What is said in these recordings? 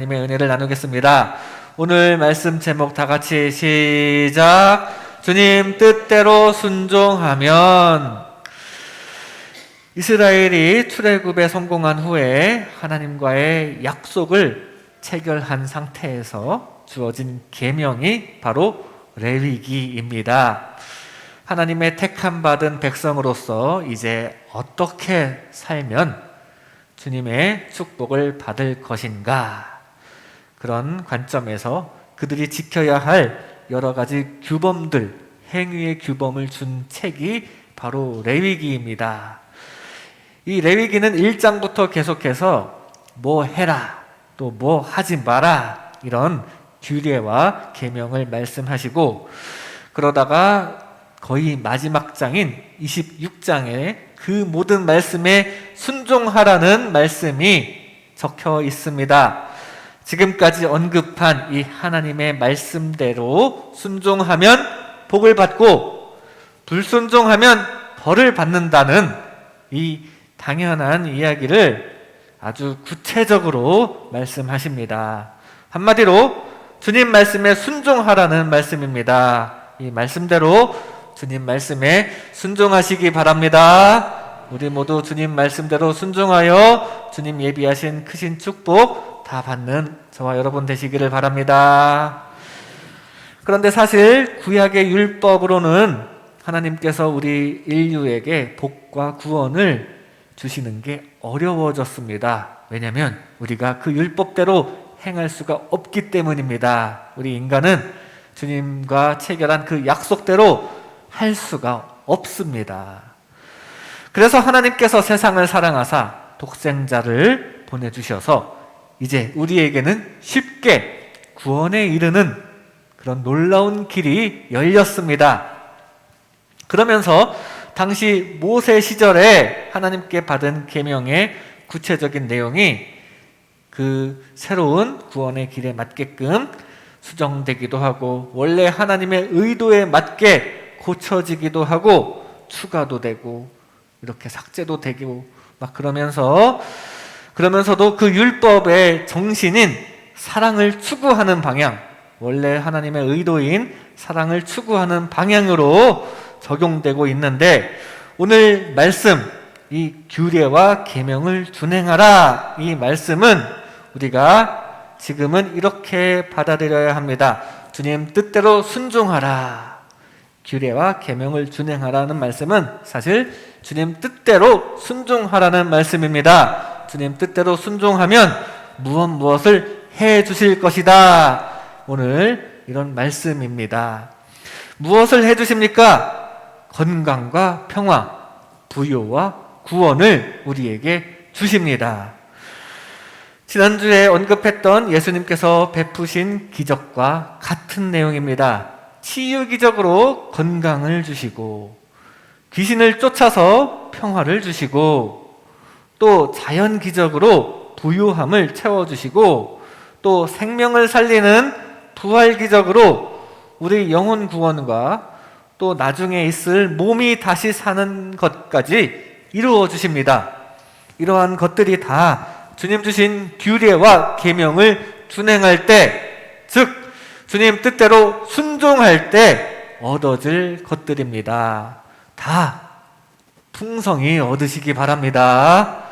하나님의 은혜를 나누겠습니다. 오늘 말씀 제목 다 같이 시작. 주님 뜻대로 순종하면. 이스라엘이 출애굽에 성공한 후에 하나님과의 약속을 체결한 상태에서 주어진 계명이 바로 레위기입니다. 하나님의 택함 받은 백성으로서 이제 어떻게 살면 주님의 축복을 받을 것인가? 그런 관점에서 그들이 지켜야 할 여러 가지 규범들, 행위의 규범을 준 책이 바로 레위기입니다. 이 레위기는 1장부터 계속해서 뭐 해라, 또 뭐 하지 마라, 이런 규례와 계명을 말씀하시고, 그러다가 거의 마지막 장인 26장에 그 모든 말씀에 순종하라는 말씀이 적혀 있습니다. 지금까지 언급한 이 하나님의 말씀대로 순종하면 복을 받고 불순종하면 벌을 받는다는 이 당연한 이야기를 아주 구체적으로 말씀하십니다. 한마디로 주님 말씀에 순종하라는 말씀입니다. 이 말씀대로 주님 말씀에 순종하시기 바랍니다. 우리 모두 주님 말씀대로 순종하여 주님 예비하신 크신 축복 다 받는 저와 여러분 되시기를 바랍니다. 그런데 사실 구약의 율법으로는 하나님께서 우리 인류에게 복과 구원을 주시는 게 어려워졌습니다. 왜냐하면 우리가 그 율법대로 행할 수가 없기 때문입니다. 우리 인간은 주님과 체결한 그 약속대로 할 수가 없습니다. 그래서 하나님께서 세상을 사랑하사 독생자를 보내주셔서 이제 우리에게는 쉽게 구원에 이르는 그런 놀라운 길이 열렸습니다. 그러면서 당시 모세 시절에 하나님께 받은 계명의 구체적인 내용이 그 새로운 구원의 길에 맞게끔 수정되기도 하고 원래 하나님의 의도에 맞게 고쳐지기도 하고 추가도 되고 이렇게 삭제도 되고 막 그러면서도 그 율법의 정신인 사랑을 추구하는 방향, 원래 하나님의 의도인 사랑을 추구하는 방향으로 적용되고 있는데, 오늘 말씀, 이 규례와 계명을 준행하라, 이 말씀은 우리가 지금은 이렇게 받아들여야 합니다. 주님 뜻대로 순종하라. 규례와 계명을 준행하라는 말씀은 사실 주님 뜻대로 순종하라는 말씀입니다. 주님 뜻대로 순종하면 무엇을 해 주실 것이다. 오늘 이런 말씀입니다. 무엇을 해 주십니까? 건강과 평화, 부요와 구원을 우리에게 주십니다. 지난주에 언급했던 예수님께서 베푸신 기적과 같은 내용입니다. 치유 기적으로 건강을 주시고, 귀신을 쫓아서 평화를 주시고, 또 자연 기적으로 부유함을 채워주시고, 또 생명을 살리는 부활 기적으로 우리 영혼 구원과 또 나중에 있을 몸이 다시 사는 것까지 이루어 주십니다. 이러한 것들이 다 주님 주신 규례와 계명을 준행할 때, 즉 주님 뜻대로 순종할 때 얻어질 것들입니다. 다 풍성히 얻으시기 바랍니다.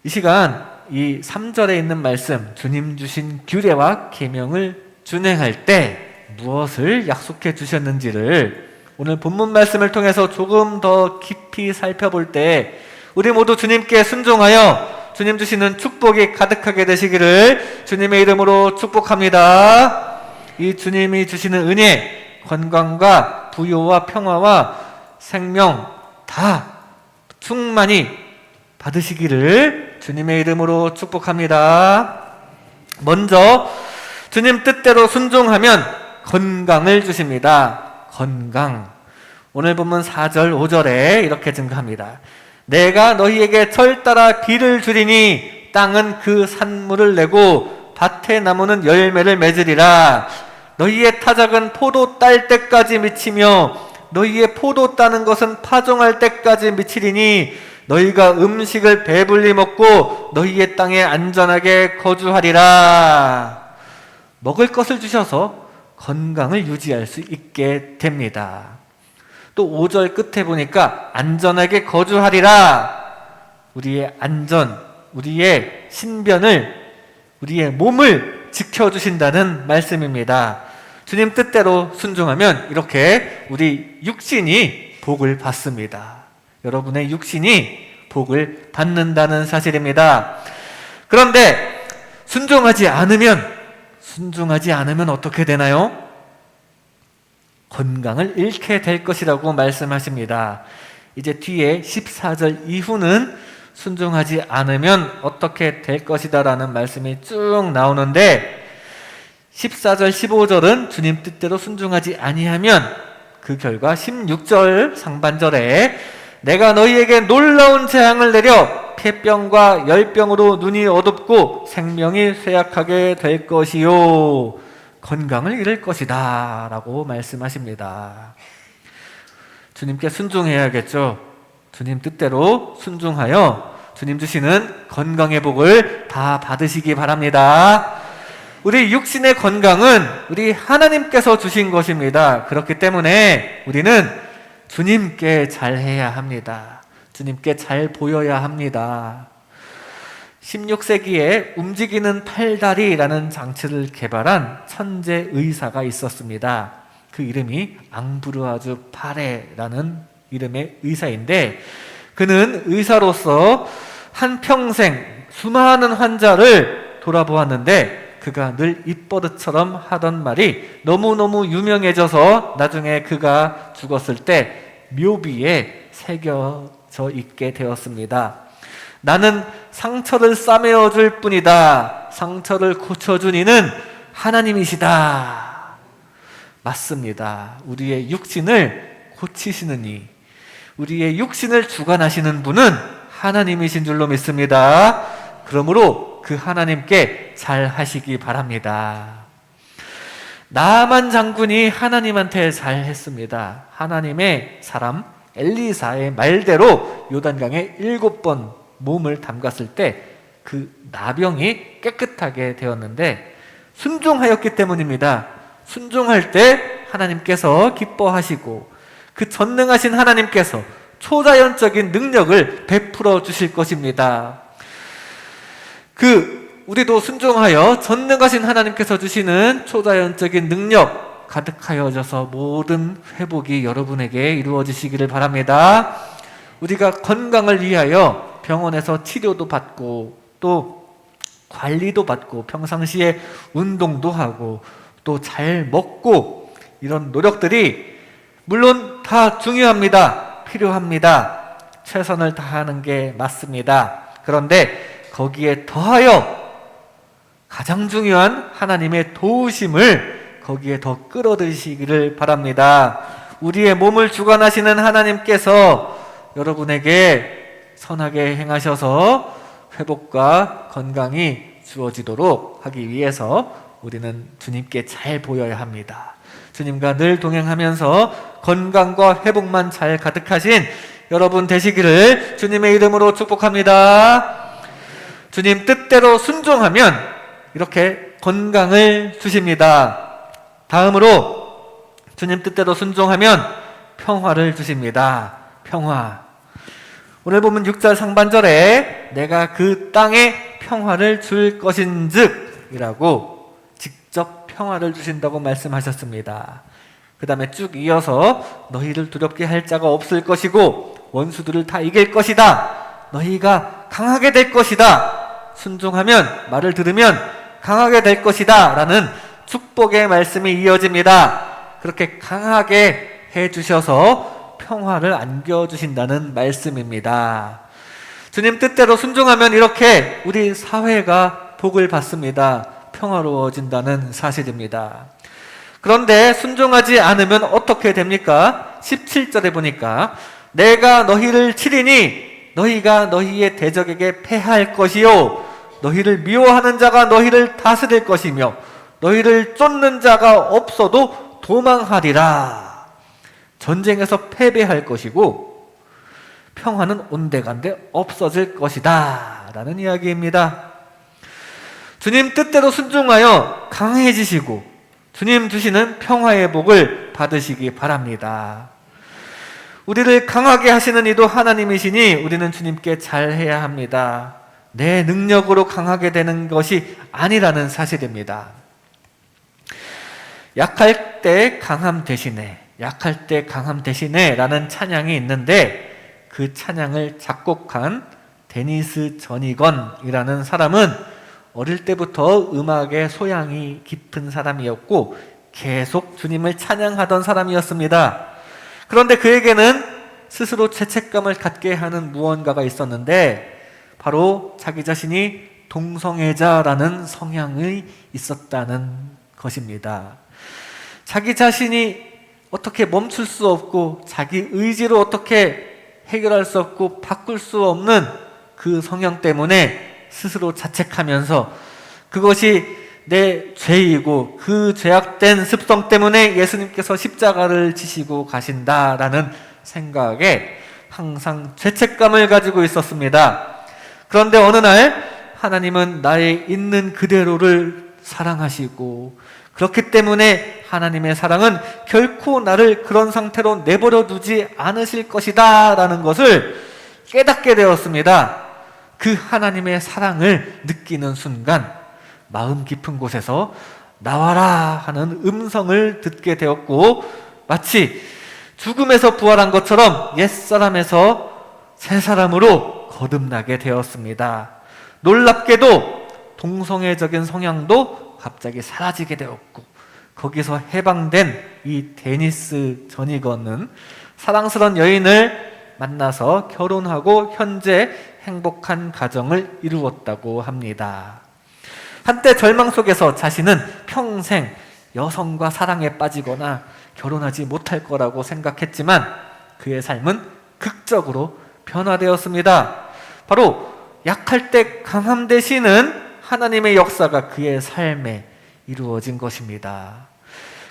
이 시간 이 3절에 있는 말씀, 주님 주신 규례와 계명을 준행할 때 무엇을 약속해 주셨는지를 오늘 본문 말씀을 통해서 조금 더 깊이 살펴볼 때 우리 모두 주님께 순종하여 주님 주시는 축복이 가득하게 되시기를 주님의 이름으로 축복합니다. 이 주님이 주시는 은혜, 건강과 부요와 평화와 생명 다 충만히 받으시기를 주님의 이름으로 축복합니다. 먼저 주님 뜻대로 순종하면 건강을 주십니다. 건강. 오늘 본문 4절 5절에 이렇게 증거합니다. 내가 너희에게 철 따라 비를 주리니 땅은 그 산물을 내고 밭의 나무는 열매를 맺으리라. 너희의 타작은 포도 딸 때까지 미치며 너희의 포도 따는 것은 파종할 때까지 미치리니 너희가 음식을 배불리 먹고 너희의 땅에 안전하게 거주하리라. 먹을 것을 주셔서 건강을 유지할 수 있게 됩니다. 또 5절 끝에 보니까 안전하게 거주하리라. 우리의 안전, 우리의 신변을, 우리의 몸을 지켜주신다는 말씀입니다. 주님 뜻대로 순종하면 이렇게 우리 육신이 복을 받습니다. 여러분의 육신이 복을 받는다는 사실입니다. 그런데 순종하지 않으면 어떻게 되나요? 건강을 잃게 될 것이라고 말씀하십니다. 이제 뒤에 14절 이후는 순종하지 않으면 어떻게 될 것이다 라는 말씀이 쭉 나오는데 14절 15절은 주님 뜻대로 순종하지 아니하면 그 결과 16절 상반절에 내가 너희에게 놀라운 재앙을 내려 폐병과 열병으로 눈이 어둡고 생명이 쇠약하게 될 것이요 건강을 잃을 것이다 라고 말씀하십니다. 주님께 순종해야겠죠. 주님 뜻대로 순종하여 주님 주시는 건강의 복을 다 받으시기 바랍니다. 우리 육신의 건강은 우리 하나님께서 주신 것입니다. 그렇기 때문에 우리는 주님께 잘해야 합니다. 주님께 잘 보여야 합니다. 16세기에 움직이는 팔다리라는 장치를 개발한 천재 의사가 있었습니다. 그 이름이 앙브루아주 파레라는 이름의 의사인데 그는 의사로서 한평생 수많은 환자를 돌아보았는데 그가 늘 입버릇처럼 하던 말이 너무너무 유명해져서 나중에 그가 죽었을 때 묘비에 새겨져 있게 되었습니다. 나는 상처를 싸매어 줄 뿐이다. 상처를 고쳐준 이는 하나님이시다. 맞습니다. 우리의 육신을 고치시는 이, 우리의 육신을 주관하시는 분은 하나님이신 줄로 믿습니다. 그러므로 그 하나님께 잘 하시기 바랍니다. 나만 장군이 하나님한테 잘 했습니다. 하나님의 사람 엘리사의 말대로 요단강에 7번 몸을 담갔을 때 그 나병이 깨끗하게 되었는데 순종하였기 때문입니다. 순종할 때 하나님께서 기뻐하시고 그 전능하신 하나님께서 초자연적인 능력을 베풀어 주실 것입니다. 우리도 순종하여 전능하신 하나님께서 주시는 초자연적인 능력 가득하여져서 모든 회복이 여러분에게 이루어지시기를 바랍니다. 우리가 건강을 위하여 병원에서 치료도 받고 또 관리도 받고 평상시에 운동도 하고 또 잘 먹고 이런 노력들이 물론 다 중요합니다. 필요합니다. 최선을 다하는 게 맞습니다. 그런데 거기에 더하여 가장 중요한 하나님의 도우심을 거기에 더 끌어들이시기를 바랍니다. 우리의 몸을 주관하시는 하나님께서 여러분에게 선하게 행하셔서 회복과 건강이 주어지도록 하기 위해서 우리는 주님께 잘 보여야 합니다. 주님과 늘 동행하면서 건강과 회복만 잘 가득하신 여러분 되시기를 주님의 이름으로 축복합니다. 주님 뜻대로 순종하면 이렇게 건강을 주십니다. 다음으로 주님 뜻대로 순종하면 평화를 주십니다. 평화. 오늘 보면 6절 상반절에 내가 그 땅에 평화를 줄 것인즉 이라고 직접 평화를 주신다고 말씀하셨습니다. 그 다음에 쭉 이어서 너희를 두렵게 할 자가 없을 것이고 원수들을 다 이길 것이다. 너희가 강하게 될 것이다. 순종하면, 말을 들으면 강하게 될 것이다 라는 축복의 말씀이 이어집니다. 그렇게 강하게 해주셔서 평화를 안겨주신다는 말씀입니다. 주님 뜻대로 순종하면 이렇게 우리 사회가 복을 받습니다. 평화로워진다는 사실입니다. 그런데 순종하지 않으면 어떻게 됩니까? 17절에 보니까 내가 너희를 치리니 너희가 너희의 대적에게 패할 것이요 너희를 미워하는 자가 너희를 다스릴 것이며 너희를 쫓는 자가 없어도 도망하리라. 전쟁에서 패배할 것이고 평화는 온데간데 없어질 것이다 라는 이야기입니다. 주님 뜻대로 순종하여 강해지시고 주님 주시는 평화의 복을 받으시기 바랍니다. 우리를 강하게 하시는 이도 하나님이시니 우리는 주님께 잘해야 합니다. 내 능력으로 강하게 되는 것이 아니라는 사실입니다. 약할 때 강함 대신에, 약할 때 강함 대신에 라는 찬양이 있는데 그 찬양을 작곡한 데니스 저니건이라는 사람은 어릴 때부터 음악에 소양이 깊은 사람이었고 계속 주님을 찬양하던 사람이었습니다. 그런데 그에게는 스스로 죄책감을 갖게 하는 무언가가 있었는데 바로 자기 자신이 동성애자라는 성향이 있었다는 것입니다. 자기 자신이 어떻게 멈출 수 없고 자기 의지로 어떻게 해결할 수 없고 바꿀 수 없는 그 성향 때문에 스스로 자책하면서 그것이 내 죄이고 그 죄악된 습성 때문에 예수님께서 십자가를 지시고 가신다라는 생각에 항상 죄책감을 가지고 있었습니다. 그런데 어느 날 하나님은 나의 있는 그대로를 사랑하시고 그렇기 때문에 하나님의 사랑은 결코 나를 그런 상태로 내버려 두지 않으실 것이다 라는 것을 깨닫게 되었습니다. 그 하나님의 사랑을 느끼는 순간 마음 깊은 곳에서 나와라 하는 음성을 듣게 되었고 마치 죽음에서 부활한 것처럼 옛사람에서 새사람으로 거듭나게 되었습니다. 놀랍게도 동성애적인 성향도 갑자기 사라지게 되었고 거기서 해방된 이 데니스 저니건은 사랑스러운 여인을 만나서 결혼하고 현재 행복한 가정을 이루었다고 합니다. 한때 절망 속에서 자신은 평생 여성과 사랑에 빠지거나 결혼하지 못할 거라고 생각했지만 그의 삶은 극적으로 변화되었습니다. 바로 약할 때 강함 되시는 하나님의 역사가 그의 삶에 이루어진 것입니다.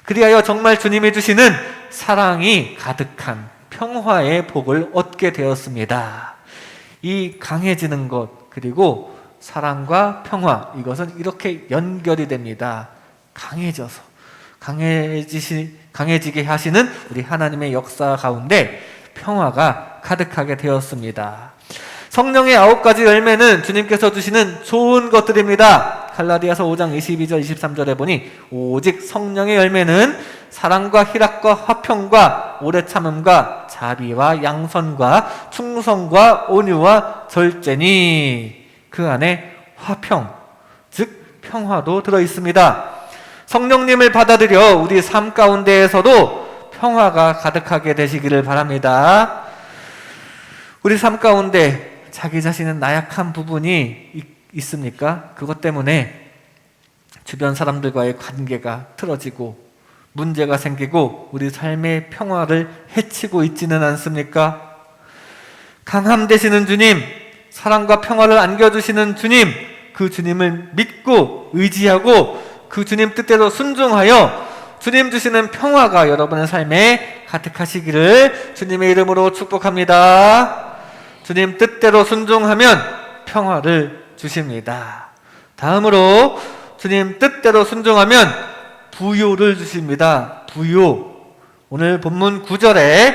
그리하여 정말 주님이 주시는 사랑이 가득한 평화의 복을 얻게 되었습니다. 이 강해지는 것 그리고 사랑과 평화 이것은 이렇게 연결이 됩니다. 강해져서 강해지게 하시는 우리 하나님의 역사 가운데 평화가 가득하게 되었습니다. 성령의 9가지 열매는 주님께서 주시는 좋은 것들입니다. 갈라디아서 5장 22절 23절에 보니 오직 성령의 열매는 사랑과 희락과 화평과 오래 참음과 자비와 양선과 충성과 온유와 절제니 그 안에 화평 즉 평화도 들어 있습니다. 성령님을 받아들여 우리 삶 가운데에서도 평화가 가득하게 되시기를 바랍니다. 우리 삶 가운데 자기 자신은 나약한 부분이 있습니까? 그것 때문에 주변 사람들과의 관계가 틀어지고 문제가 생기고 우리 삶의 평화를 해치고 있지는 않습니까? 강함 되시는 주님, 사랑과 평화를 안겨주시는 주님, 그 주님을 믿고 의지하고 그 주님 뜻대로 순종하여 주님 주시는 평화가 여러분의 삶에 가득하시기를 주님의 이름으로 축복합니다. 주님 뜻대로 순종하면 평화를 주십니다. 다음으로 주님 뜻대로 순종하면 부요를 주십니다. 부요. 오늘 본문 9절에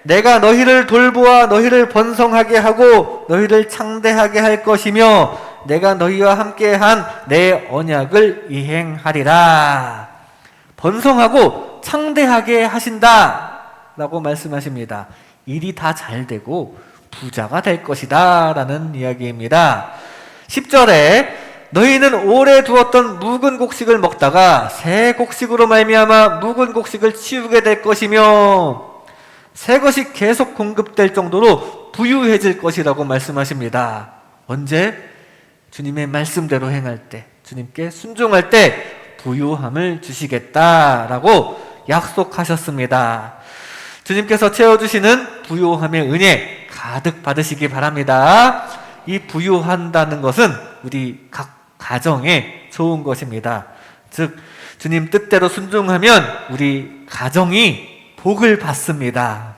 내가 너희를 돌보아 너희를 번성하게 하고 너희를 창대하게 할 것이며 내가 너희와 함께한 내 언약을 이행하리라. 번성하고 창대하게 하신다 라고 말씀하십니다. 일이 다 잘 되고 부자가 될 것이다 라는 이야기입니다. 10절에 너희는 오래 두었던 묵은 곡식을 먹다가 새 곡식으로 말미암아 묵은 곡식을 치우게 될 것이며 새 것이 계속 공급될 정도로 부유해질 것이라고 말씀하십니다. 언제? 주님의 말씀대로 행할 때, 주님께 순종할 때 부유함을 주시겠다라고 약속하셨습니다. 주님께서 채워주시는 부유함의 은혜 가득 받으시기 바랍니다. 이 부유한다는 것은 우리 각 가정에 좋은 것입니다. 즉 주님 뜻대로 순종하면 우리 가정이 복을 받습니다.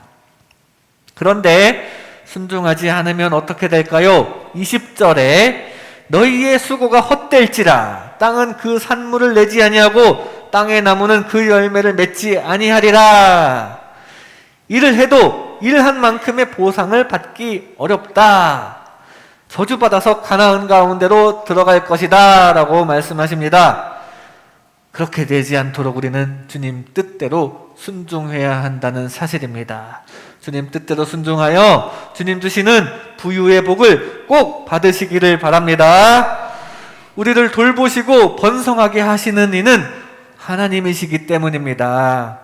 그런데 순종하지 않으면 어떻게 될까요? 20절에 너희의 수고가 헛될지라 땅은 그 산물을 내지 아니하고 땅의 나무는 그 열매를 맺지 아니하리라. 일을 해도 일한 만큼의 보상을 받기 어렵다. 저주받아서 가나안 가운데로 들어갈 것이다 라고 말씀하십니다. 그렇게 되지 않도록 우리는 주님 뜻대로 순종해야 한다는 사실입니다. 주님 뜻대로 순종하여 주님 주시는 부유의 복을 꼭 받으시기를 바랍니다. 우리를 돌보시고 번성하게 하시는 이는 하나님이시기 때문입니다.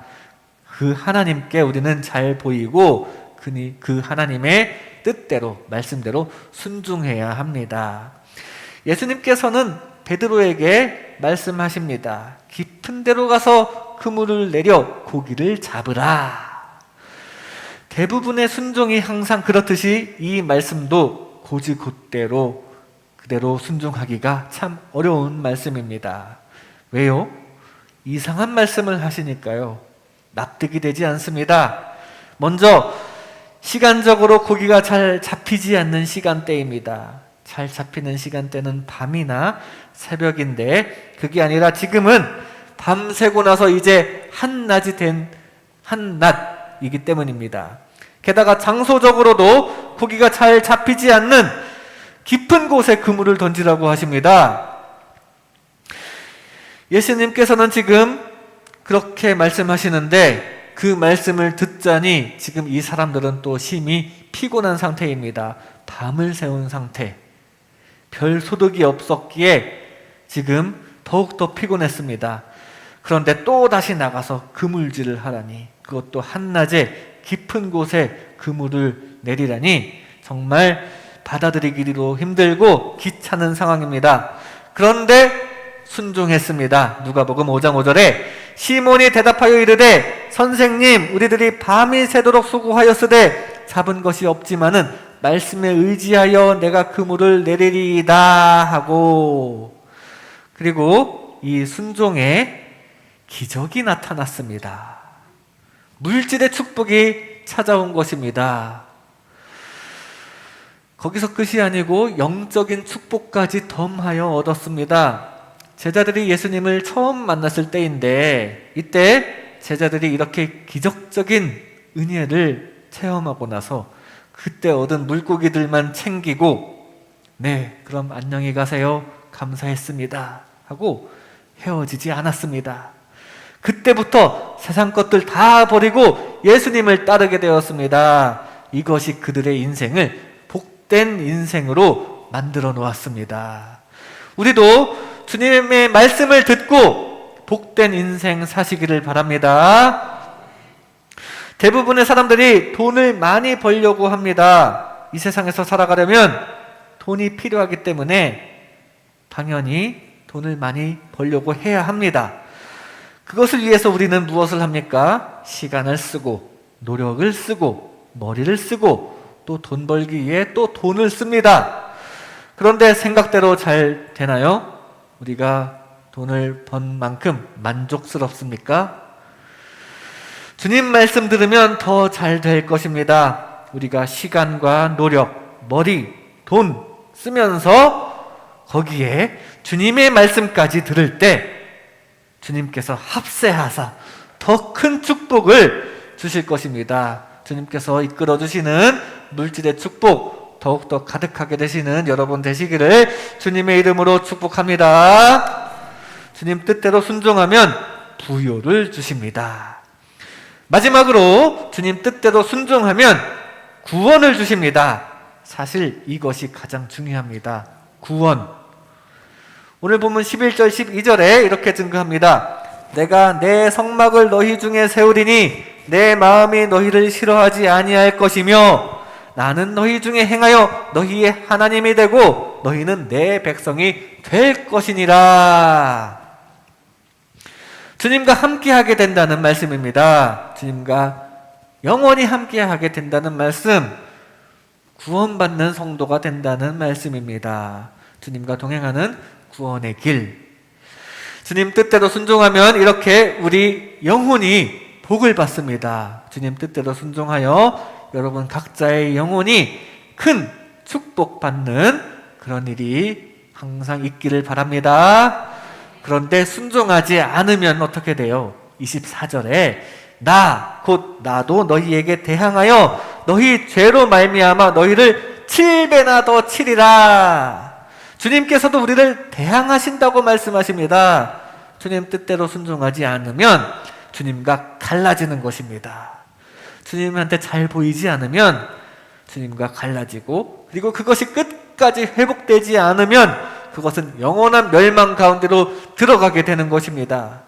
그 하나님께 우리는 잘 보이고 그 하나님의 뜻대로 말씀대로 순종해야 합니다. 예수님께서는 베드로에게 말씀하십니다. 깊은 데로 가서 그물을 내려 고기를 잡으라. 대부분의 순종이 항상 그렇듯이 이 말씀도 곧이곧대로 그대로 순종하기가 참 어려운 말씀입니다. 왜요? 이상한 말씀을 하시니까요. 납득이 되지 않습니다. 먼저 시간적으로 고기가 잘 잡히지 않는 시간대입니다. 잘 잡히는 시간대는 밤이나 새벽인데 그게 아니라 지금은 밤새고 나서 이제 한낮이 된 한낮이기 때문입니다. 게다가 장소적으로도 고기가 잘 잡히지 않는 깊은 곳에 그물을 던지라고 하십니다. 예수님께서는 지금 그렇게 말씀하시는데 그 말씀을 듣자니 지금 이 사람들은 또 심히 피곤한 상태입니다. 밤을 새운 상태. 별 소득이 없었기에 지금 더욱더 피곤했습니다. 그런데 또 다시 나가서 그물질을 하라니, 그것도 한낮에 깊은 곳에 그물을 내리라니 정말 받아들이기도 힘들고 귀찮은 상황입니다. 그런데 순종했습니다. 누가복음 5장 5절에 시몬이 대답하여 이르되 선생님 우리들이 밤이 새도록 수고하였으되 잡은 것이 없지만은 말씀에 의지하여 내가 그물을 내리리이다 하고, 그리고 이 순종에 기적이 나타났습니다. 물질의 축복이 찾아온 것입니다. 거기서 끝이 아니고 영적인 축복까지 덤하여 얻었습니다. 제자들이 예수님을 처음 만났을 때인데 이때 제자들이 이렇게 기적적인 은혜를 체험하고 나서 그때 얻은 물고기들만 챙기고 네, 그럼 안녕히 가세요. 감사했습니다. 하고 헤어지지 않았습니다. 그때부터 세상 것들 다 버리고 예수님을 따르게 되었습니다. 이것이 그들의 인생을 복된 인생으로 만들어 놓았습니다. 우리도 주님의 말씀을 듣고 복된 인생 사시기를 바랍니다. 대부분의 사람들이 돈을 많이 벌려고 합니다. 이 세상에서 살아가려면 돈이 필요하기 때문에 당연히 돈을 많이 벌려고 해야 합니다. 그것을 위해서 우리는 무엇을 합니까? 시간을 쓰고 노력을 쓰고 머리를 쓰고 또 돈 벌기 위해 또 돈을 씁니다. 그런데 생각대로 잘 되나요? 우리가 돈을 번 만큼 만족스럽습니까? 주님 말씀 들으면 더 잘 될 것입니다. 우리가 시간과 노력, 머리, 돈 쓰면서 거기에 주님의 말씀까지 들을 때 주님께서 합세하사 더 큰 축복을 주실 것입니다. 주님께서 이끌어 주시는 물질의 축복 더욱더 가득하게 되시는 여러분 되시기를 주님의 이름으로 축복합니다. 주님 뜻대로 순종하면 부요를 주십니다. 마지막으로 주님 뜻대로 순종하면 구원을 주십니다. 사실 이것이 가장 중요합니다. 구원. 오늘 본문 11절 12절에 이렇게 증거합니다. 내가 내 성막을 너희 중에 세우리니 내 마음이 너희를 싫어하지 아니할 것이며 나는 너희 중에 행하여 너희의 하나님이 되고 너희는 내 백성이 될 것이니라. 주님과 함께하게 된다는 말씀입니다. 주님과 영원히 함께하게 된다는 말씀, 구원받는 성도가 된다는 말씀입니다. 주님과 동행하는 구원의 길. 주님 뜻대로 순종하면 이렇게 우리 영혼이 복을 받습니다. 주님 뜻대로 순종하여 여러분 각자의 영혼이 큰 축복받는 그런 일이 항상 있기를 바랍니다. 그런데 순종하지 않으면 어떻게 돼요? 24절에 나 곧 나도 너희에게 대항하여 너희 죄로 말미암아 너희를 7배나 더 치리라. 주님께서도 우리를 대항하신다고 말씀하십니다. 주님 뜻대로 순종하지 않으면 주님과 갈라지는 것입니다. 주님한테 잘 보이지 않으면 주님과 갈라지고, 그리고 그것이 끝까지 회복되지 않으면 그것은 영원한 멸망 가운데로 들어가게 되는 것입니다.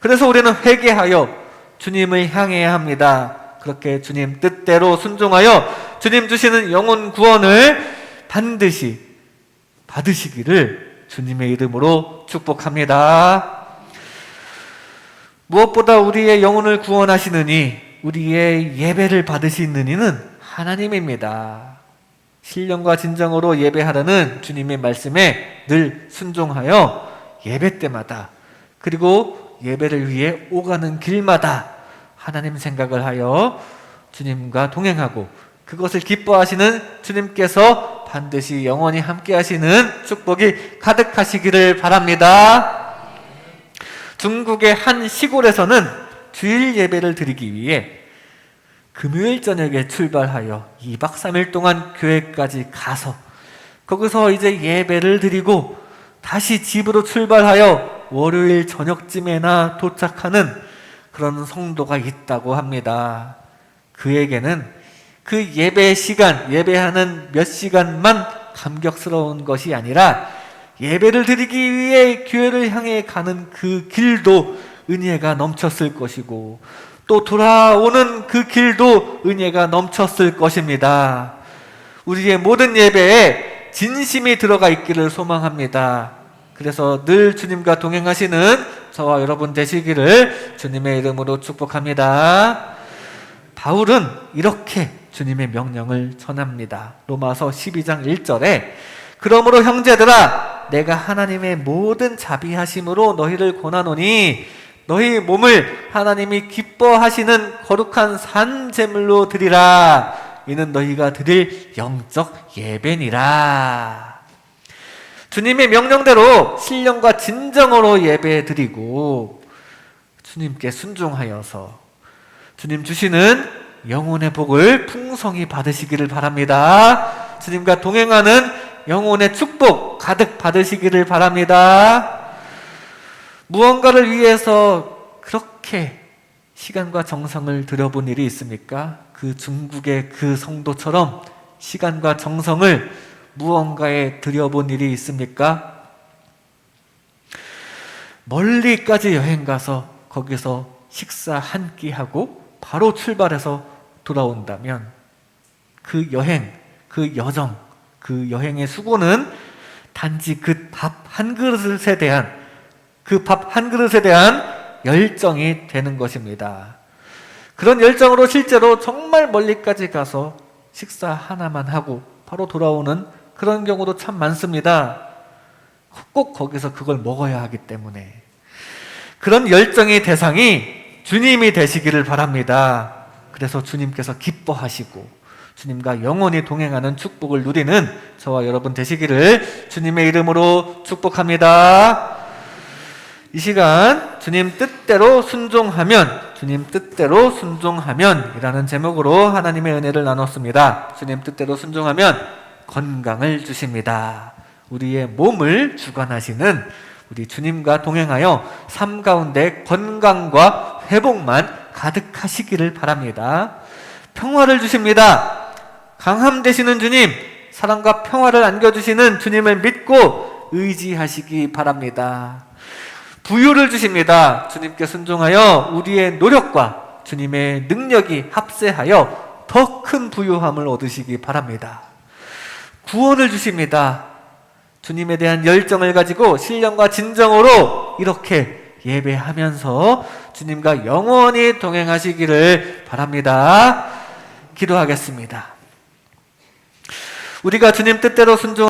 그래서 우리는 회개하여 주님을 향해야 합니다. 그렇게 주님 뜻대로 순종하여 주님 주시는 영혼 구원을 반드시 받으시기를 주님의 이름으로 축복합니다. 무엇보다 우리의 영혼을 구원하시느니 우리의 예배를 받으시는 이는 하나님입니다. 신령과 진정으로 예배하라는 주님의 말씀에 늘 순종하여 예배 때마다, 그리고 예배를 위해 오가는 길마다 하나님 생각을 하여 주님과 동행하고 그것을 기뻐하시는 주님께서 반드시 영원히 함께 하시는 축복이 가득하시기를 바랍니다. 중국의 한 시골에서는 주일 예배를 드리기 위해 금요일 저녁에 출발하여 2박 3일 동안 교회까지 가서 거기서 이제 예배를 드리고 다시 집으로 출발하여 월요일 저녁쯤에나 도착하는 그런 성도가 있다고 합니다. 그에게는 그 예배 시간, 예배하는 몇 시간만 감격스러운 것이 아니라 예배를 드리기 위해 교회를 향해 가는 그 길도 은혜가 넘쳤을 것이고 또 돌아오는 그 길도 은혜가 넘쳤을 것입니다. 우리의 모든 예배에 진심이 들어가 있기를 소망합니다. 그래서 늘 주님과 동행하시는 저와 여러분 되시기를 주님의 이름으로 축복합니다. 바울은 이렇게 주님의 명령을 전합니다. 로마서 12장 1절에 그러므로 형제들아 내가 하나님의 모든 자비하심으로 너희를 권하노니 너희 몸을 하나님이 기뻐하시는 거룩한 산 제물로 드리라. 이는 너희가 드릴 영적 예배니라. 주님의 명령대로 신령과 진정으로 예배 드리고 주님께 순종하여서 주님 주시는 영혼의 복을 풍성히 받으시기를 바랍니다. 주님과 동행하는 영혼의 축복 가득 받으시기를 바랍니다. 무언가를 위해서 그렇게 시간과 정성을 들여본 일이 있습니까? 그 중국의 그 성도처럼 시간과 정성을 무언가에 들여본 일이 있습니까? 멀리까지 여행 가서 거기서 식사 한 끼 하고 바로 출발해서 돌아온다면 그 여행, 그 여정, 그 여행의 수고는 단지 그 밥 한 그릇에 대한 열정이 되는 것입니다. 그런 열정으로 실제로 정말 멀리까지 가서 식사 하나만 하고 바로 돌아오는 그런 경우도 참 많습니다. 꼭 거기서 그걸 먹어야 하기 때문에. 그런 열정의 대상이 주님이 되시기를 바랍니다. 그래서 주님께서 기뻐하시고 주님과 영원히 동행하는 축복을 누리는 저와 여러분 되시기를 주님의 이름으로 축복합니다. 이 시간 주님 뜻대로 순종하면 이라는 제목으로 하나님의 은혜를 나눴습니다. 주님 뜻대로 순종하면 건강을 주십니다. 우리의 몸을 주관하시는 우리 주님과 동행하여 삶 가운데 건강과 회복만 가득하시기를 바랍니다. 평화를 주십니다. 강함 되시는 주님, 사랑과 평화를 안겨주시는 주님을 믿고 의지하시기 바랍니다. 부유를 주십니다. 주님께 순종하여 우리의 노력과 주님의 능력이 합세하여 더 큰 부유함을 얻으시기 바랍니다. 구원을 주십니다. 주님에 대한 열정을 가지고 신령과 진정으로 이렇게 예배하면서 주님과 영원히 동행하시기를 바랍니다. 기도하겠습니다. 우리가 주님 뜻대로 순종